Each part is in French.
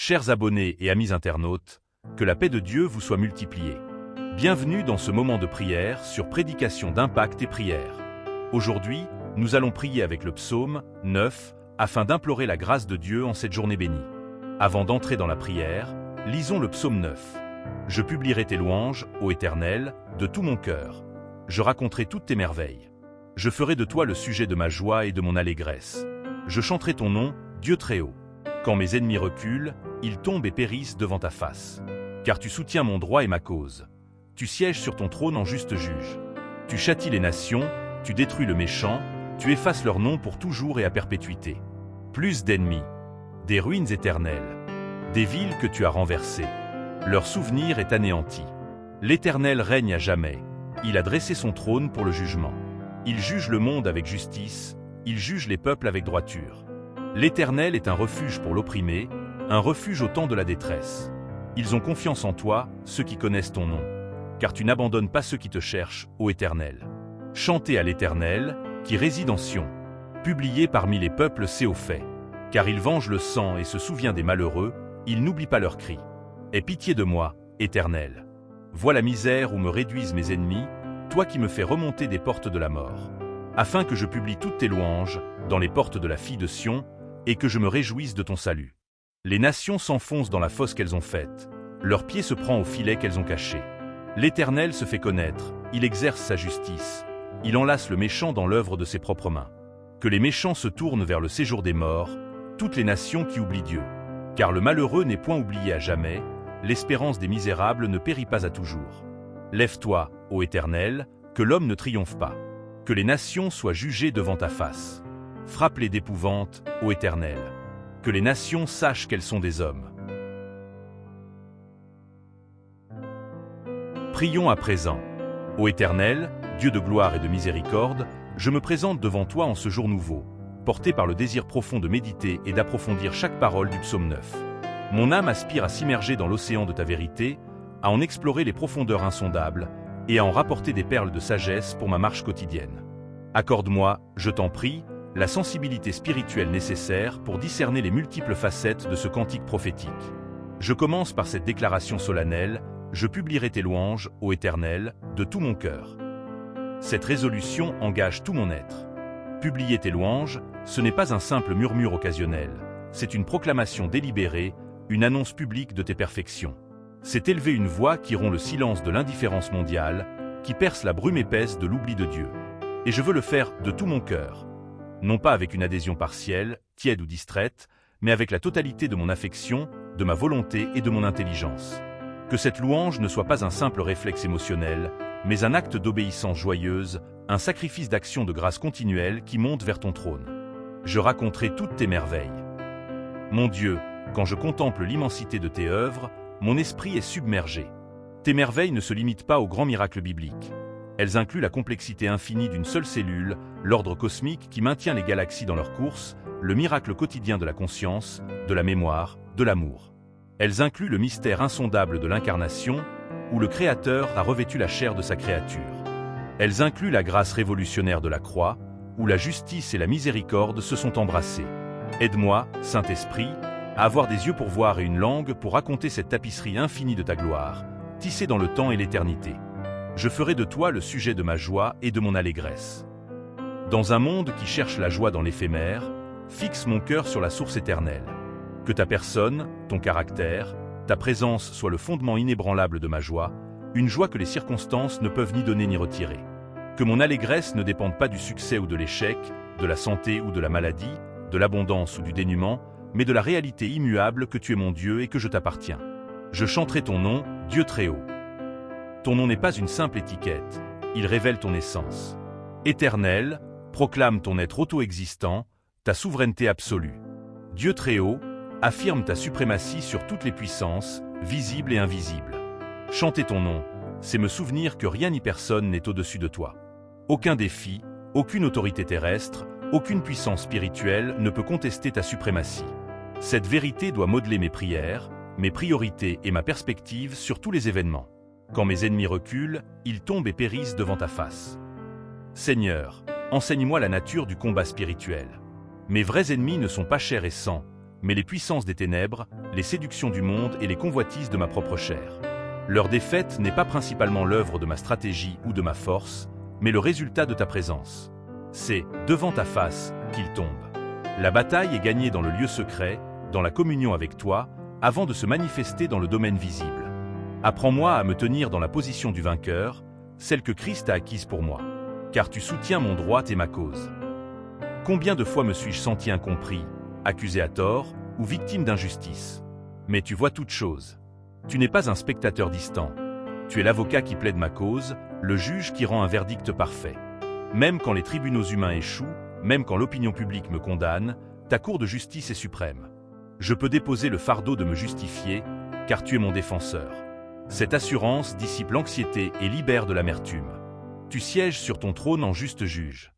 Chers abonnés et amis internautes, que la paix de Dieu vous soit multipliée. Bienvenue dans ce moment de prière sur Prédication d'Impact et Prière. Aujourd'hui, nous allons prier avec le psaume 9 afin d'implorer la grâce de Dieu en cette journée bénie. Avant d'entrer dans la prière, lisons le psaume 9. Je publierai tes louanges, ô Éternel, de tout mon cœur. Je raconterai toutes tes merveilles. Je ferai de toi le sujet de ma joie et de mon allégresse. Je chanterai ton nom, Dieu très haut. Quand mes ennemis reculent, ils tombent et périssent devant ta face. Car tu soutiens mon droit et ma cause. Tu sièges sur ton trône en juste juge. Tu châties les nations, tu détruis le méchant, tu effaces leur nom pour toujours et à perpétuité. Plus d'ennemis, des ruines éternelles, des villes que tu as renversées. Leur souvenir est anéanti. L'Éternel règne à jamais. Il a dressé son trône pour le jugement. Il juge le monde avec justice, il juge les peuples avec droiture. L'Éternel est un refuge pour l'opprimé, un refuge au temps de la détresse. Ils ont confiance en toi, ceux qui connaissent ton nom, car tu n'abandonnes pas ceux qui te cherchent, ô Éternel. Chantez à l'Éternel, qui réside en Sion. Publiez parmi les peuples ses hauts faits. Car il venge le sang et se souvient des malheureux, il n'oublie pas leurs cris. Aie pitié de moi, Éternel. Vois la misère où me réduisent mes ennemis, toi qui me fais remonter des portes de la mort. Afin que je publie toutes tes louanges, dans les portes de la fille de Sion, et que je me réjouisse de ton salut. Les nations s'enfoncent dans la fosse qu'elles ont faite, leur pied se prend au filet qu'elles ont caché. L'Éternel se fait connaître, il exerce sa justice, il enlace le méchant dans l'œuvre de ses propres mains. Que les méchants se tournent vers le séjour des morts, toutes les nations qui oublient Dieu. Car le malheureux n'est point oublié à jamais, l'espérance des misérables ne périt pas à toujours. Lève-toi, ô Éternel, que l'homme ne triomphe pas. Que les nations soient jugées devant ta face. Frappe-les d'épouvante, ô Éternel. Que les nations sachent qu'elles sont des hommes. Prions à présent. Ô Éternel, Dieu de gloire et de miséricorde, je me présente devant toi en ce jour nouveau, porté par le désir profond de méditer et d'approfondir chaque parole du psaume 9. Mon âme aspire à s'immerger dans l'océan de ta vérité, à en explorer les profondeurs insondables et à en rapporter des perles de sagesse pour ma marche quotidienne. Accorde-moi, je t'en prie, la sensibilité spirituelle nécessaire pour discerner les multiples facettes de ce cantique prophétique. Je commence par cette déclaration solennelle, je publierai tes louanges, ô Éternel, de tout mon cœur. Cette résolution engage tout mon être. Publier tes louanges, ce n'est pas un simple murmure occasionnel, c'est une proclamation délibérée, une annonce publique de tes perfections. C'est élever une voix qui rompt le silence de l'indifférence mondiale, qui perce la brume épaisse de l'oubli de Dieu. Et je veux le faire de tout mon cœur. Non pas avec une adhésion partielle, tiède ou distraite, mais avec la totalité de mon affection, de ma volonté et de mon intelligence. Que cette louange ne soit pas un simple réflexe émotionnel, mais un acte d'obéissance joyeuse, un sacrifice d'action de grâce continuelle qui monte vers ton trône. Je raconterai toutes tes merveilles. Mon Dieu, quand je contemple l'immensité de tes œuvres, mon esprit est submergé. Tes merveilles ne se limitent pas aux grands miracles bibliques. Elles incluent la complexité infinie d'une seule cellule, l'ordre cosmique qui maintient les galaxies dans leur course, le miracle quotidien de la conscience, de la mémoire, de l'amour. Elles incluent le mystère insondable de l'incarnation, où le Créateur a revêtu la chair de sa créature. Elles incluent la grâce révolutionnaire de la croix, où la justice et la miséricorde se sont embrassées. Aide-moi, Saint-Esprit, à avoir des yeux pour voir et une langue pour raconter cette tapisserie infinie de ta gloire, tissée dans le temps et l'éternité. Je ferai de toi le sujet de ma joie et de mon allégresse. Dans un monde qui cherche la joie dans l'éphémère, fixe mon cœur sur la source éternelle. Que ta personne, ton caractère, ta présence soit le fondement inébranlable de ma joie, une joie que les circonstances ne peuvent ni donner ni retirer. Que mon allégresse ne dépende pas du succès ou de l'échec, de la santé ou de la maladie, de l'abondance ou du dénuement, mais de la réalité immuable que tu es mon Dieu et que je t'appartiens. Je chanterai ton nom, Dieu très haut. Ton nom n'est pas une simple étiquette, il révèle ton essence. Éternel, proclame ton être auto-existant, ta souveraineté absolue. Dieu très haut, affirme ta suprématie sur toutes les puissances, visibles et invisibles. Chanter ton nom, c'est me souvenir que rien ni personne n'est au-dessus de toi. Aucun défi, aucune autorité terrestre, aucune puissance spirituelle ne peut contester ta suprématie. Cette vérité doit modeler mes prières, mes priorités et ma perspective sur tous les événements. Quand mes ennemis reculent, ils tombent et périssent devant ta face. Seigneur, enseigne-moi la nature du combat spirituel. Mes vrais ennemis ne sont pas chair et sang, mais les puissances des ténèbres, les séductions du monde et les convoitises de ma propre chair. Leur défaite n'est pas principalement l'œuvre de ma stratégie ou de ma force, mais le résultat de ta présence. C'est devant ta face qu'ils tombent. La bataille est gagnée dans le lieu secret, dans la communion avec toi, avant de se manifester dans le domaine visible. Apprends-moi à me tenir dans la position du vainqueur, celle que Christ a acquise pour moi, car tu soutiens mon droit et ma cause. Combien de fois me suis-je senti incompris, accusé à tort ou victime d'injustice? Mais tu vois toutes choses. Tu n'es pas un spectateur distant. Tu es l'avocat qui plaide ma cause, le juge qui rend un verdict parfait. Même quand les tribunaux humains échouent, même quand l'opinion publique me condamne, ta cour de justice est suprême. Je peux déposer le fardeau de me justifier, car tu es mon défenseur. Cette assurance dissipe l'anxiété et libère de l'amertume. Tu sièges sur ton trône en juste juge.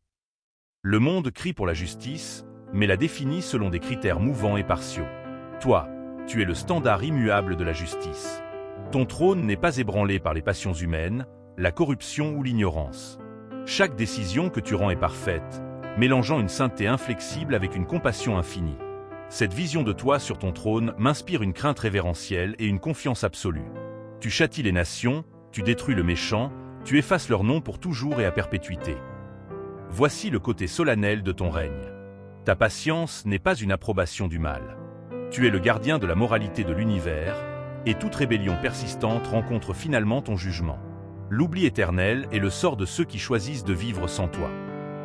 Le monde crie pour la justice, mais la définit selon des critères mouvants et partiaux. Toi, tu es le standard immuable de la justice. Ton trône n'est pas ébranlé par les passions humaines, la corruption ou l'ignorance. Chaque décision que tu rends est parfaite, mélangeant une sainteté inflexible avec une compassion infinie. Cette vision de toi sur ton trône m'inspire une crainte révérentielle et une confiance absolue. Tu châties les nations, tu détruis le méchant, tu effaces leur nom pour toujours et à perpétuité. Voici le côté solennel de ton règne. Ta patience n'est pas une approbation du mal. Tu es le gardien de la moralité de l'univers, et toute rébellion persistante rencontre finalement ton jugement. L'oubli éternel est le sort de ceux qui choisissent de vivre sans toi.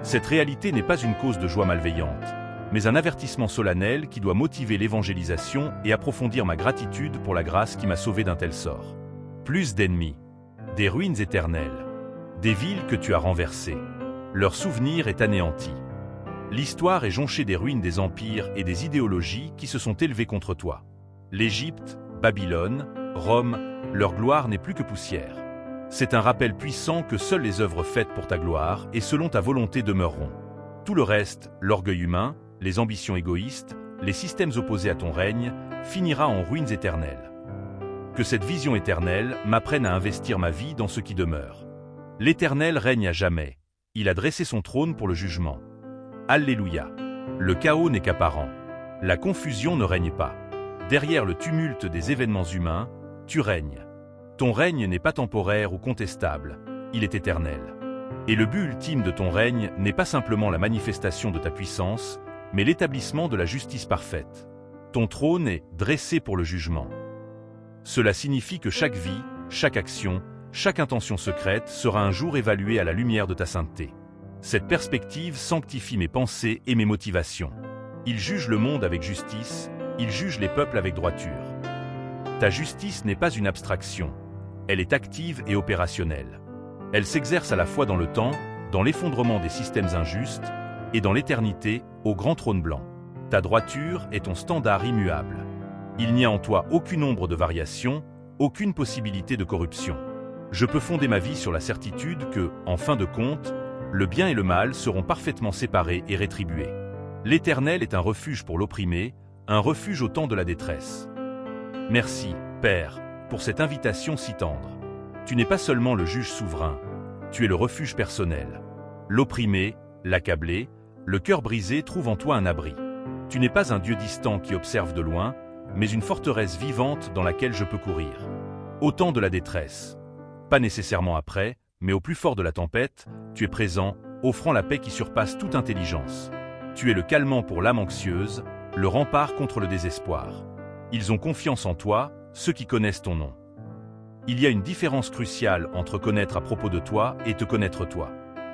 Cette réalité n'est pas une cause de joie malveillante, mais un avertissement solennel qui doit motiver l'évangélisation et approfondir ma gratitude pour la grâce qui m'a sauvé d'un tel sort. Plus d'ennemis, des ruines éternelles, des villes que tu as renversées. Leur souvenir est anéanti. L'histoire est jonchée des ruines des empires et des idéologies qui se sont élevées contre toi. L'Égypte, Babylone, Rome, leur gloire n'est plus que poussière. C'est un rappel puissant que seules les œuvres faites pour ta gloire et selon ta volonté demeureront. Tout le reste, l'orgueil humain, les ambitions égoïstes, les systèmes opposés à ton règne, finira en ruines éternelles. Que cette vision éternelle m'apprenne à investir ma vie dans ce qui demeure. L'Éternel règne à jamais. Il a dressé son trône pour le jugement. Alléluia. Le chaos n'est qu'apparent. La confusion ne règne pas. Derrière le tumulte des événements humains, tu règnes. Ton règne n'est pas temporaire ou contestable, il est éternel. Et le but ultime de ton règne n'est pas simplement la manifestation de ta puissance, mais l'établissement de la justice parfaite. Ton trône est dressé pour le jugement. Cela signifie que chaque vie, chaque action, chaque intention secrète sera un jour évaluée à la lumière de ta sainteté. Cette perspective sanctifie mes pensées et mes motivations. Il juge le monde avec justice, il juge les peuples avec droiture. Ta justice n'est pas une abstraction, elle est active et opérationnelle. Elle s'exerce à la fois dans le temps, dans l'effondrement des systèmes injustes, et dans l'éternité, au grand trône blanc. Ta droiture est ton standard immuable. Il n'y a en toi aucune ombre de variation, aucune possibilité de corruption. Je peux fonder ma vie sur la certitude que, en fin de compte, le bien et le mal seront parfaitement séparés et rétribués. L'Éternel est un refuge pour l'opprimé, un refuge au temps de la détresse. Merci, Père, pour cette invitation si tendre. Tu n'es pas seulement le juge souverain, tu es le refuge personnel. L'opprimé, l'accablé, le cœur brisé trouve en toi un abri. Tu n'es pas un Dieu distant qui observe de loin, mais une forteresse vivante dans laquelle je peux courir. Au temps de la détresse. Pas nécessairement après, mais au plus fort de la tempête, tu es présent, offrant la paix qui surpasse toute intelligence. Tu es le calmant pour l'âme anxieuse, le rempart contre le désespoir. Ils ont confiance en toi, ceux qui connaissent ton nom. Il y a une différence cruciale entre connaître à propos de toi et te connaître toi.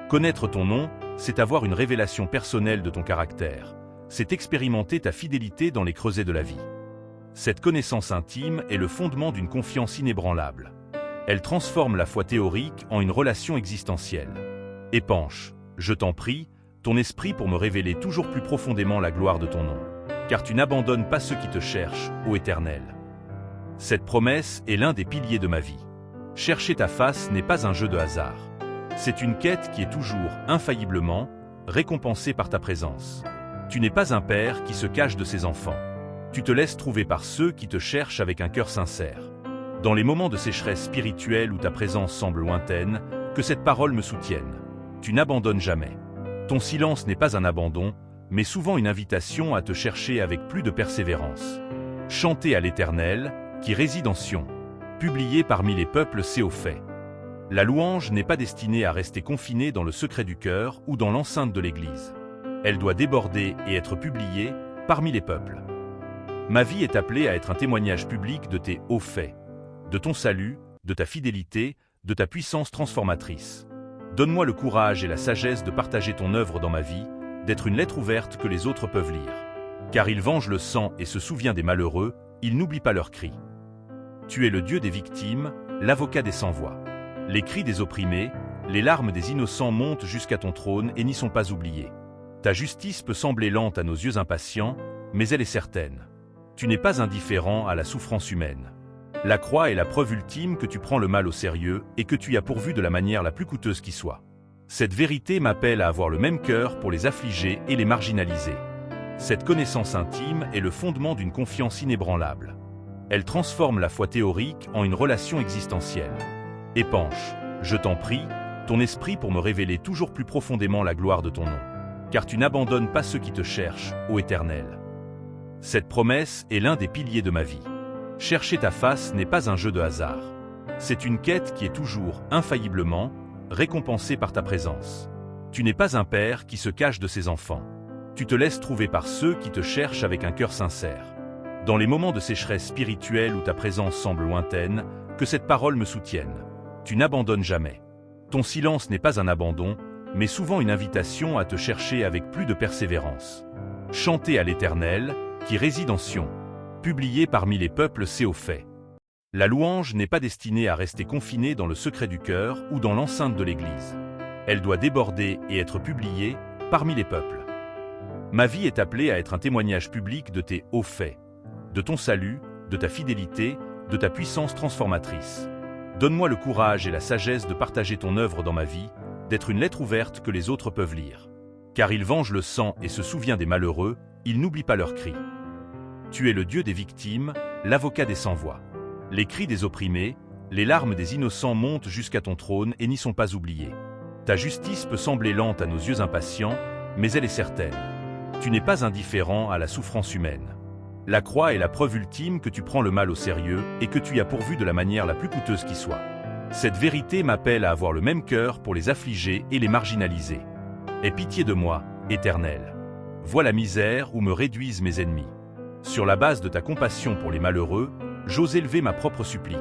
Connaître ton nom, c'est avoir une révélation personnelle de ton caractère. C'est expérimenter ta fidélité dans les creusets de la vie. Cette connaissance intime est le fondement d'une confiance inébranlable. Elle transforme la foi théorique en une relation existentielle. Épanche, je t'en prie, ton esprit pour me révéler toujours plus profondément la gloire de ton nom. Car tu n'abandonnes pas ceux qui te cherchent, ô Éternel. Cette promesse est l'un des piliers de ma vie. Chercher ta face n'est pas un jeu de hasard. C'est une quête qui est toujours, infailliblement, récompensée par ta présence. Tu n'es pas un père qui se cache de ses enfants. Tu te laisses trouver par ceux qui te cherchent avec un cœur sincère. Dans les moments de sécheresse spirituelle où ta présence semble lointaine, que cette parole me soutienne. Tu n'abandonnes jamais. Ton silence n'est pas un abandon, mais souvent une invitation à te chercher avec plus de persévérance. Chanter à l'Éternel, qui réside en Sion. Publié parmi les peuples, c'est au fait. La louange n'est pas destinée à rester confinée dans le secret du cœur ou dans l'enceinte de l'Église. Elle doit déborder et être publiée parmi les peuples. Ma vie est appelée à être un témoignage public de tes hauts faits, de ton salut, de ta fidélité, de ta puissance transformatrice. Donne-moi le courage et la sagesse de partager ton œuvre dans ma vie, d'être une lettre ouverte que les autres peuvent lire. Car il venge le sang et se souvient des malheureux, il n'oublie pas leurs cris. Tu es le Dieu des victimes, l'avocat des sans-voix. Les cris des opprimés, les larmes des innocents montent jusqu'à ton trône et n'y sont pas oubliées. Ta justice peut sembler lente à nos yeux impatients, mais elle est certaine. Tu n'es pas indifférent à la souffrance humaine. La croix est la preuve ultime que tu prends le mal au sérieux et que tu y as pourvu de la manière la plus coûteuse qui soit. Cette vérité m'appelle à avoir le même cœur pour les affligés et les marginalisés. Cette connaissance intime est le fondement d'une confiance inébranlable. Elle transforme la foi théorique en une relation existentielle. Épanche, je t'en prie, ton esprit pour me révéler toujours plus profondément la gloire de ton nom. Car tu n'abandonnes pas ceux qui te cherchent, ô Éternel. Cette promesse est l'un des piliers de ma vie. Chercher ta face n'est pas un jeu de hasard. C'est une quête qui est toujours, infailliblement, récompensée par ta présence. Tu n'es pas un père qui se cache de ses enfants. Tu te laisses trouver par ceux qui te cherchent avec un cœur sincère. Dans les moments de sécheresse spirituelle où ta présence semble lointaine, que cette parole me soutienne. Tu n'abandonnes jamais. Ton silence n'est pas un abandon, mais souvent une invitation à te chercher avec plus de persévérance. Chanter à l'Éternel, qui réside en Sion. Publié parmi les peuples, c'est au fait. La louange n'est pas destinée à rester confinée dans le secret du cœur ou dans l'enceinte de l'Église. Elle doit déborder et être publiée parmi les peuples. Ma vie est appelée à être un témoignage public de tes hauts faits, de ton salut, de ta fidélité, de ta puissance transformatrice. Donne-moi le courage et la sagesse de partager ton œuvre dans ma vie, d'être une lettre ouverte que les autres peuvent lire. Car il venge le sang et se souvient des malheureux, il n'oublie pas leurs cris. Tu es le Dieu des victimes, l'avocat des sans-voix. Les cris des opprimés, les larmes des innocents montent jusqu'à ton trône et n'y sont pas oubliées. Ta justice peut sembler lente à nos yeux impatients, mais elle est certaine. Tu n'es pas indifférent à la souffrance humaine. La croix est la preuve ultime que tu prends le mal au sérieux et que tu y as pourvu de la manière la plus coûteuse qui soit. Cette vérité m'appelle à avoir le même cœur pour les affligés et les marginalisés. Aie pitié de moi, Éternel. Vois la misère où me réduisent mes ennemis. Sur la base de ta compassion pour les malheureux, j'ose élever ma propre supplique.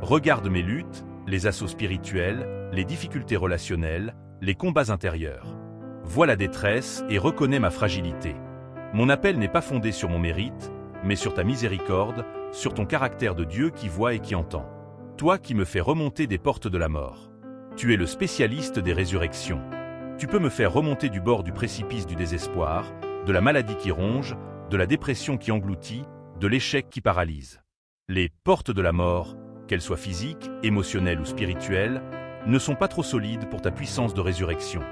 Regarde mes luttes, les assauts spirituels, les difficultés relationnelles, les combats intérieurs. Vois la détresse et reconnais ma fragilité. Mon appel n'est pas fondé sur mon mérite, mais sur ta miséricorde, sur ton caractère de Dieu qui voit et qui entend. Toi qui me fais remonter des portes de la mort. Tu es le spécialiste des résurrections. Tu peux me faire remonter du bord du précipice du désespoir, de la maladie qui ronge, de la dépression qui engloutit, de l'échec qui paralyse. Les portes de la mort, qu'elles soient physiques, émotionnelles ou spirituelles, ne sont pas trop solides pour ta puissance de résurrection.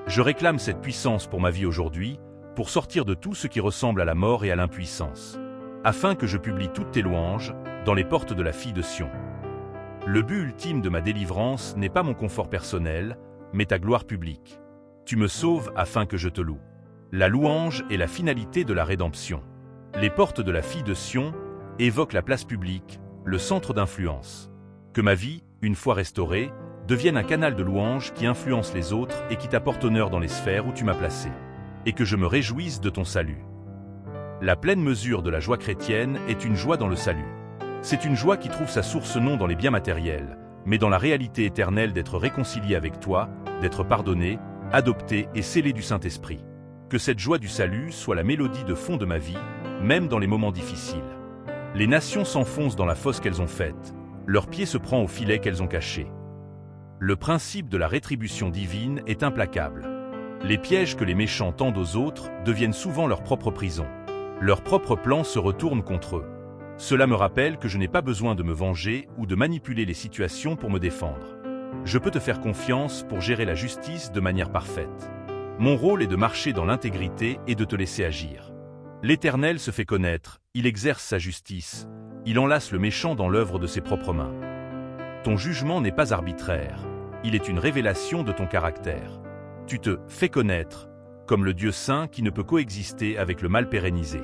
Je réclame cette puissance pour ma vie aujourd'hui, pour sortir de tout ce qui ressemble à la mort et à l'impuissance, afin que je publie toutes tes louanges dans les portes de la fille de Sion. Le but ultime de ma délivrance n'est pas mon confort personnel, mais ta gloire publique. Tu me sauves afin que je te loue. La louange est la finalité de la rédemption. Les portes de la fille de Sion évoquent la place publique, le centre d'influence. Que ma vie, une fois restaurée, devienne un canal de louange qui influence les autres et qui t'apporte honneur dans les sphères où tu m'as placé. Et que je me réjouisse de ton salut. La pleine mesure de la joie chrétienne est une joie dans le salut. C'est une joie qui trouve sa source non dans les biens matériels, mais dans la réalité éternelle d'être réconcilié avec toi, d'être pardonné, adopté et scellé du Saint-Esprit. Que cette joie du salut soit la mélodie de fond de ma vie, même dans les moments difficiles. Les nations s'enfoncent dans la fosse qu'elles ont faite, leur pied se prend au filet qu'elles ont caché. Le principe de la rétribution divine est implacable. Les pièges que les méchants tendent aux autres deviennent souvent leur propre prison. Leurs propres plans se retournent contre eux. Cela me rappelle que je n'ai pas besoin de me venger ou de manipuler les situations pour me défendre. Je peux te faire confiance pour gérer la justice de manière parfaite. Mon rôle est de marcher dans l'intégrité et de te laisser agir. L'Éternel se fait connaître, il exerce sa justice, il enlace le méchant dans l'œuvre de ses propres mains. Ton jugement n'est pas arbitraire, il est une révélation de ton caractère. Tu te fais connaître, comme le Dieu saint qui ne peut coexister avec le mal pérennisé.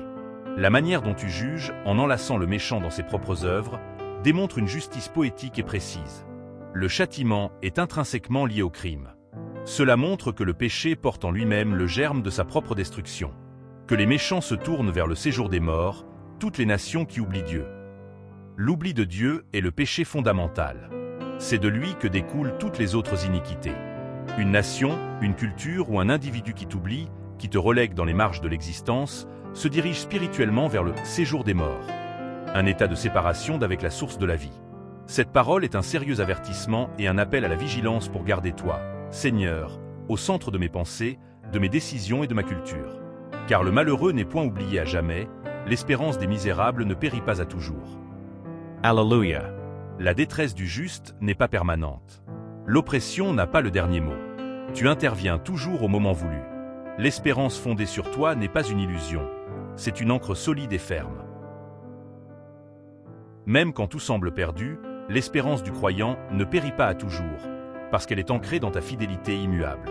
La manière dont tu juges, en enlaçant le méchant dans ses propres œuvres, démontre une justice poétique et précise. Le châtiment est intrinsèquement lié au crime. Cela montre que le péché porte en lui-même le germe de sa propre destruction. Que les méchants se tournent vers le séjour des morts, toutes les nations qui oublient Dieu. L'oubli de Dieu est le péché fondamental. C'est de lui que découlent toutes les autres iniquités. Une nation, une culture ou un individu qui t'oublie, qui te relègue dans les marges de l'existence, se dirige spirituellement vers le séjour des morts. Un état de séparation d'avec la source de la vie. Cette parole est un sérieux avertissement et un appel à la vigilance pour garder toi, Seigneur, au centre de mes pensées, de mes décisions et de ma culture. Car le malheureux n'est point oublié à jamais, l'espérance des misérables ne périt pas à toujours. Alléluia. La détresse du juste n'est pas permanente. L'oppression n'a pas le dernier mot. Tu interviens toujours au moment voulu. L'espérance fondée sur toi n'est pas une illusion, c'est une ancre solide et ferme. Même quand tout semble perdu, l'espérance du croyant ne périt pas à toujours, parce qu'elle est ancrée dans ta fidélité immuable.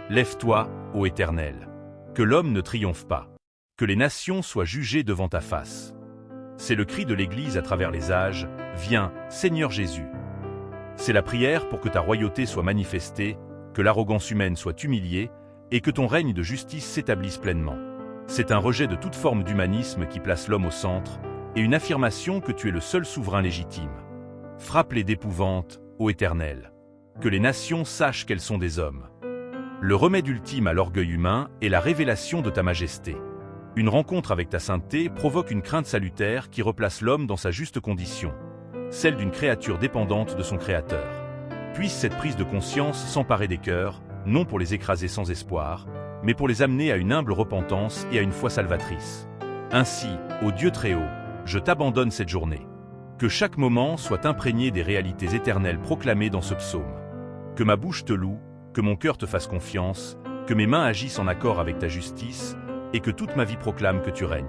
Lève-toi, ô Éternel. Que l'homme ne triomphe pas. Que les nations soient jugées devant ta face. C'est le cri de l'Église à travers les âges, « Viens, Seigneur Jésus ». C'est la prière pour que ta royauté soit manifestée, que l'arrogance humaine soit humiliée et que ton règne de justice s'établisse pleinement. C'est un rejet de toute forme d'humanisme qui place l'homme au centre et une affirmation que tu es le seul souverain légitime. Frappe-les d'épouvante, ô Éternel. Que les nations sachent qu'elles sont des hommes. Le remède ultime à l'orgueil humain est la révélation de ta majesté. Une rencontre avec ta sainteté provoque une crainte salutaire qui replace l'homme dans sa juste condition, celle d'une créature dépendante de son Créateur. Puisse cette prise de conscience s'emparer des cœurs, non pour les écraser sans espoir, mais pour les amener à une humble repentance et à une foi salvatrice. Ainsi, ô Dieu très haut, je t'abandonne cette journée. Que chaque moment soit imprégné des réalités éternelles proclamées dans ce psaume. Que ma bouche te loue, que mon cœur te fasse confiance, que mes mains agissent en accord avec ta justice, et que toute ma vie proclame que tu règnes.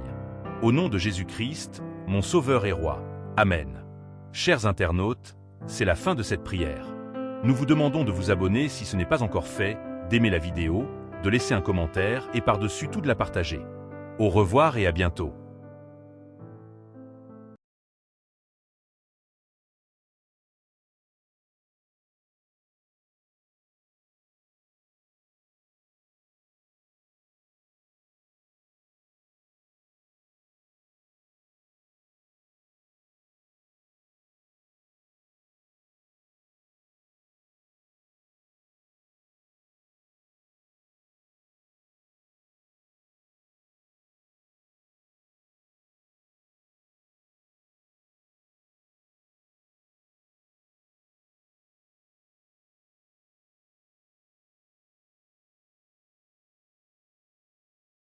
Au nom de Jésus-Christ, mon Sauveur et Roi. Amen. Chers internautes, c'est la fin de cette prière. Nous vous demandons de vous abonner si ce n'est pas encore fait, d'aimer la vidéo, de laisser un commentaire et par-dessus tout de la partager. Au revoir et à bientôt.